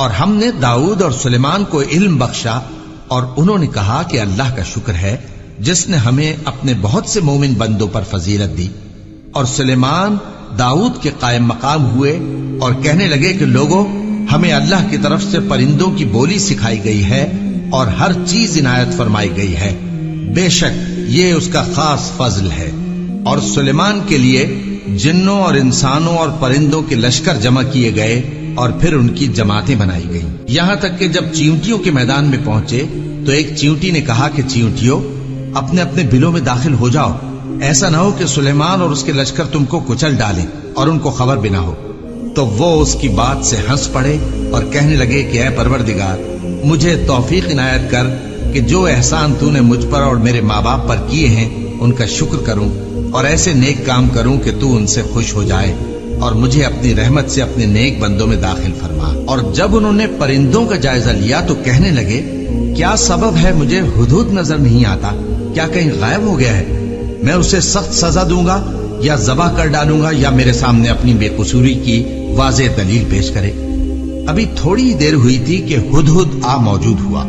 اور ہم نے داؤد اور سلیمان کو علم بخشا، اور انہوں نے کہا کہ اللہ کا شکر ہے جس نے ہمیں اپنے بہت سے مومن بندوں پر فضیلت دی۔ اور سلیمان داؤد کے قائم مقام ہوئے اور کہنے لگے کہ لوگوں، ہمیں اللہ کی طرف سے پرندوں کی بولی سکھائی گئی ہے اور ہر چیز عنایت فرمائی گئی ہے، بے شک یہ اس کا خاص فضل ہے۔ اور سلیمان کے لیے جنوں اور انسانوں اور پرندوں کے لشکر جمع کیے گئے اور پھر ان کی جماعتیں بنائی گئیں، یہاں تک کہ جب چیونٹیوں کے میدان میں پہنچے تو ایک چیونٹی نے کہا کہ چیونٹیوں، اپنے اپنے بلوں میں داخل ہو جاؤ، ایسا نہ ہو کہ سلیمان اور اس کے لشکر تم کو کچل ڈالیں اور ان کو خبر بھی نہ ہو۔ تو وہ اس کی بات سے ہنس پڑے اور کہنے لگے کہ اے پروردگار، مجھے توفیق عنایت کر کہ جو احسان تو نے مجھ پر اور میرے ماں باپ پر کیے ہیں ان کا شکر کروں اور ایسے نیک کام کروں کہ تو ان سے خوش ہو جائے، اور مجھے اپنی رحمت سے اپنے نیک بندوں میں داخل فرما۔ اور جب انہوں نے پرندوں کا جائزہ لیا تو کہنے لگے، کیا سبب ہے مجھے ہدہد نظر نہیں آتا؟ کیا کہیں غائب ہو گیا ہے؟ میں اسے سخت سزا دوں گا یا ذبح کر ڈالوں گا یا میرے سامنے اپنی بے قصوری کی واضح دلیل پیش کرے۔ ابھی تھوڑی دیر ہوئی تھی کہ ہدہد آ موجود ہوا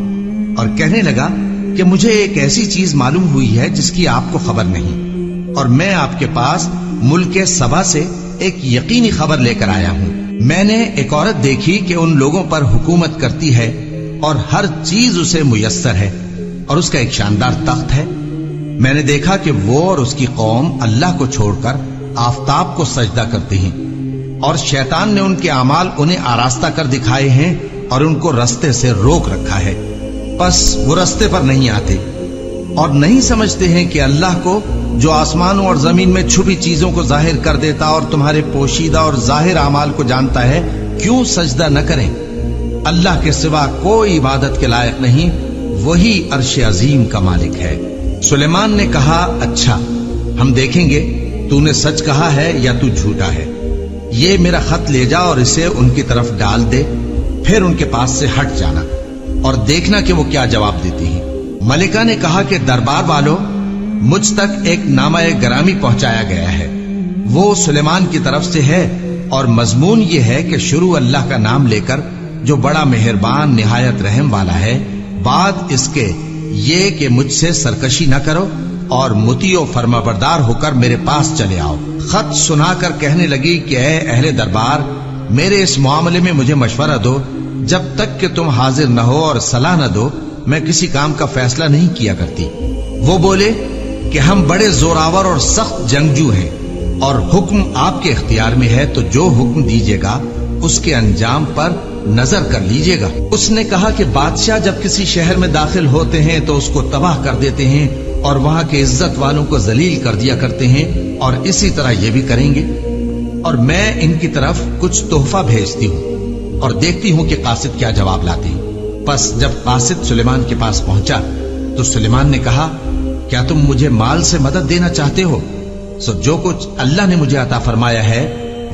اور کہنے لگا کہ مجھے ایک ایسی چیز معلوم ہوئی ہے جس کی آپ کو خبر نہیں، اور میں آپ کے پاس ملک سبا سے ایک یقینی خبر لے کر آیا ہوں۔ میں نے ایک عورت دیکھی کہ ان لوگوں پر حکومت کرتی ہے اور ہر چیز اسے میسر ہے، اور اس کا ایک شاندار تخت ہے۔ میں نے دیکھا کہ وہ اور اس کی قوم اللہ کو چھوڑ کر آفتاب کو سجدہ کرتے ہیں، اور شیطان نے ان کے اعمال انہیں آراستہ کر دکھائے ہیں اور ان کو رستے سے روک رکھا ہے، پس وہ رستے پر نہیں آتے اور نہیں سمجھتے ہیں کہ اللہ کو جو آسمانوں اور زمین میں چھپی چیزوں کو ظاہر کر دیتا اور تمہارے پوشیدہ اور ظاہر اعمال کو جانتا ہے، کیوں سجدہ نہ کریں؟ اللہ کے سوا کوئی عبادت کے لائق نہیں، وہی عرش عظیم کا مالک ہے۔ سلیمان نے کہا، اچھا ہم دیکھیں گے تو نے سچ کہا ہے یا تو جھوٹا ہے۔ یہ میرا خط لے جا اور اسے ان کی طرف ڈال دے، پھر ان کے پاس سے ہٹ جانا اور دیکھنا کہ وہ کیا جواب دیتی ہیں۔ ملکہ نے کہا کہ دربار والوں، مجھ تک ایک نامہ گرامی پہنچایا گیا ہے، وہ سلیمان کی طرف سے ہے، اور مضمون یہ ہے کہ شروع اللہ کا نام لے کر جو بڑا مہربان نہایت رحم والا ہے، بعد اس کے یہ کہ مجھ سے سرکشی نہ کرو اور مطیع و فرما بردار ہو کر میرے پاس چلے آؤ۔ خط سنا کر کہنے لگی کہ اے اہل دربار، میرے اس معاملے میں مجھے مشورہ دو، جب تک کہ تم حاضر نہ ہو اور صلاح نہ دو میں کسی کام کا فیصلہ نہیں کیا کرتی۔ وہ بولے کہ ہم بڑے زوراور اور سخت جنگجو ہیں، اور حکم آپ کے اختیار میں ہے، تو جو حکم دیجیے گا اس کے انجام پر نظر کر لیجیے گا۔ اس نے کہا کہ بادشاہ جب کسی شہر میں داخل ہوتے ہیں تو اس کو تباہ کر دیتے ہیں اور وہاں کے عزت والوں کو ذلیل کر دیا کرتے ہیں، اور اسی طرح یہ بھی کریں گے۔ اور میں ان کی طرف کچھ تحفہ بھیجتی ہوں اور دیکھتی ہوں کہ قاصد کیا جواب لاتے ہیں۔ پس جب قاصد سلیمان کے پاس پہنچا تو سلیمان نے کہا، کیا تم مجھے مال سے مدد دینا چاہتے ہو؟ سو جو کچھ اللہ نے مجھے عطا فرمایا ہے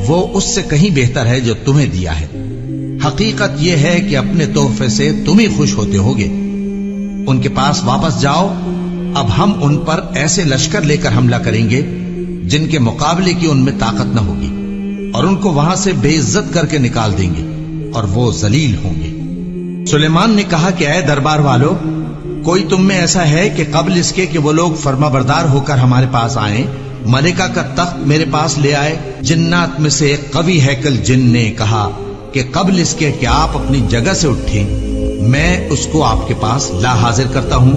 وہ اس سے کہیں بہتر ہے جو تمہیں دیا ہے۔ حقیقت یہ ہے کہ اپنے تحفے سے تم ہی خوش ہوتے ہوگے۔ ان کے پاس واپس جاؤ، اب ہم ان پر ایسے لشکر لے کر حملہ کریں گے جن کے مقابلے کی ان میں طاقت نہ ہوگی، اور ان کو وہاں سے بے عزت کر کے نکال دیں گے اور وہ ذلیل ہوں گے۔ سلیمان نے کہا کہ اے دربار والو، کوئی تم میں ایسا ہے کہ قبل اس کے کہ وہ لوگ فرما بردار ہو کر ہمارے پاس آئیں، ملکہ کا تخت میرے پاس لے آئے؟ جنات میں سے ایک قوی ہیکل جن نے کہا کہ قبل اس کے کہ آپ اپنی جگہ سے اٹھیں میں اس کو آپ کے پاس لا حاضر کرتا ہوں،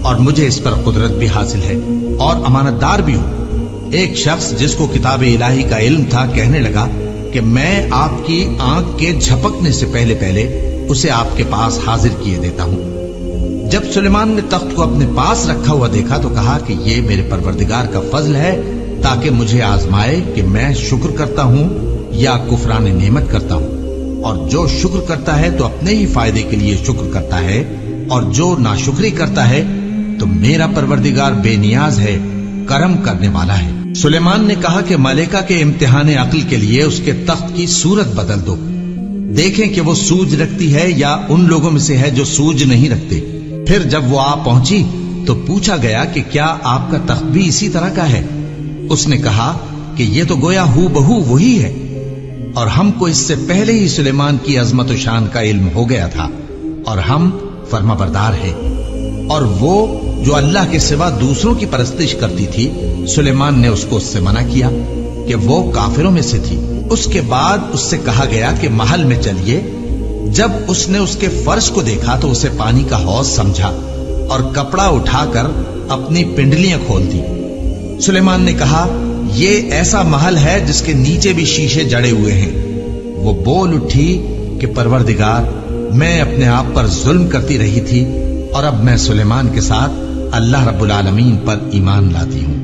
اور مجھے اس پر قدرت بھی حاصل ہے اور امانت دار بھی ہوں۔ ایک شخص جس کو کتاب الہی کا علم تھا کہنے لگا کہ میں آپ کی آنکھ کے جھپکنے سے پہلے پہلے اسے آپ کے پاس حاضر کیے دیتا ہوں۔ جب سلیمان نے تخت کو اپنے پاس رکھا ہوا دیکھا تو کہا کہ یہ میرے پروردگار کا فضل ہے تاکہ مجھے آزمائے کہ میں شکر کرتا ہوں یا کفران نعمت کرتا ہوں، اور جو شکر کرتا ہے تو اپنے ہی فائدے کے لیے شکر کرتا ہے، اور جو ناشکری کرتا ہے تو میرا پروردگار بے نیاز ہے، کرم کرنے والا ہے۔ سلیمان نے کہا کہ ملکہ کے امتحان عقل کے لیے اس کے تخت کی صورت بدل دو، دیکھیں کہ وہ سوج رکھتی ہے یا ان لوگوں میں سے ہے جو سوج نہیں رکھتے۔ پھر جب وہ آ پہنچی تو پوچھا گیا کہ کیا آپ کا تخت بھی اسی طرح کا ہے؟ اس نے کہا کہ یہ تو گویا ہو بہو وہی ہے۔ اور ہم کو اس سے پہلے ہی سلیمان کی عظمت و شان کا علم ہو گیا تھا، اور ہم فرمانبردار ہیں۔ اور وہ جو اللہ کے سوا دوسروں کی پرستش کرتی تھی، سلیمان نے اس کو اس سے منع کیا کہ وہ کافروں میں سے تھی۔ اس کے بعد اس سے کہا گیا کہ محل میں چلیے۔ جب اس نے اس کے فرش کو دیکھا تو اسے پانی کا حوض سمجھا اور کپڑا اٹھا کر اپنی پنڈلیاں کھول دی۔ سلیمان نے کہا، یہ ایسا محل ہے جس کے نیچے بھی شیشے جڑے ہوئے ہیں۔ وہ بول اٹھی کہ پروردگار، میں اپنے آپ پر ظلم کرتی رہی تھی، اور اب میں سلیمان کے ساتھ اللہ رب العالمین پر ایمان لاتی ہوں۔